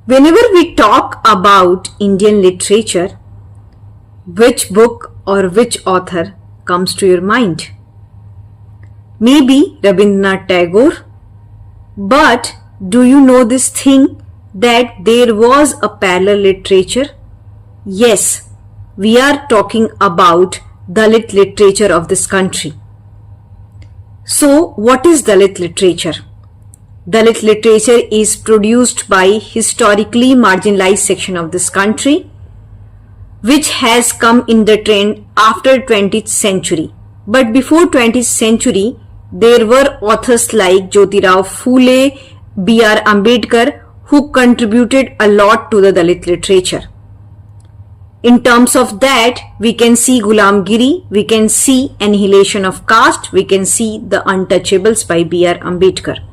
Whenever we talk about Indian literature, which book or which author comes to your mind? Maybe Rabindranath Tagore. But do you know this thing that there was a parallel literature? Yes, we are talking about Dalit literature of this country. So, what is Dalit literature? Dalit literature is produced by historically marginalized section of this country, which has come in the trend after 20th century. But before 20th century, there were authors like Jyotirao Phule, B.R. Ambedkar, who contributed a lot to the Dalit literature. In terms of that, we can see Gulamgiri, we can see Annihilation of Caste, we can see The Untouchables by B.R. Ambedkar.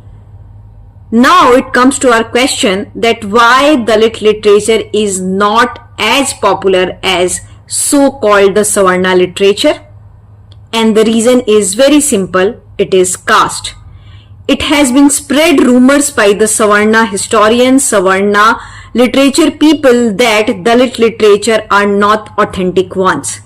Now it comes to our question that why Dalit literature is not as popular as so-called the Savarna literature. And the reason is very simple, it is caste. It has been spread rumors by the Savarna historians, Savarna literature people that Dalit literature are not authentic ones.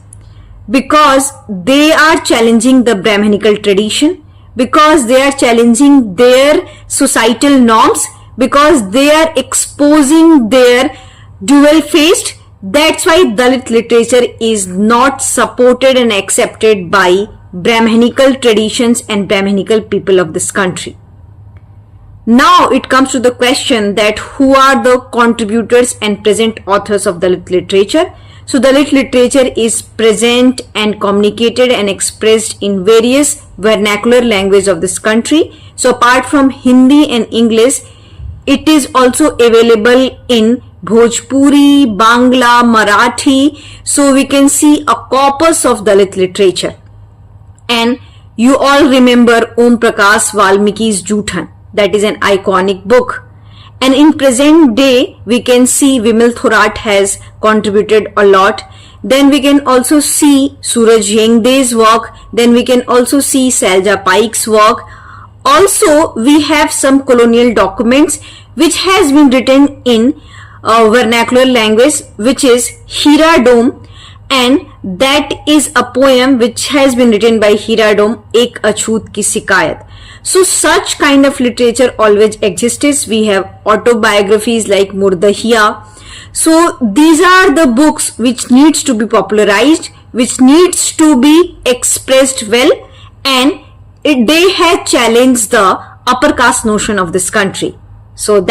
Because they are challenging the Brahminical tradition, because they are challenging their societal norms, because they are exposing their dual-faced. That's why Dalit literature is not supported and accepted by Brahminical traditions and Brahminical people of this country. Now it comes to the question that who are the contributors and present authors of Dalit literature. So Dalit literature is present and communicated and expressed in various vernacular languages of this country. So apart from Hindi and English, it is also available in Bhojpuri, Bangla, Marathi. So we can see a corpus of Dalit literature. And you all remember Om Prakash Valmiki's Juthan. That is an iconic book. And in present day, we can see Vimal Thorat has contributed a lot. Then we can also see Suraj Yengde's work. Then we can also see Salja Paik's work. Also, we have some colonial documents which has been written in vernacular language, which is Hira Dome, and that is a poem which has been written by Hira Dome, Ek Achut Ki Shikayat. So such kind of literature always exists. We have autobiographies like Murdahiya. So these are the books which needs to be popularized, which needs to be expressed well, and they have challenged the upper caste notion of this country. So that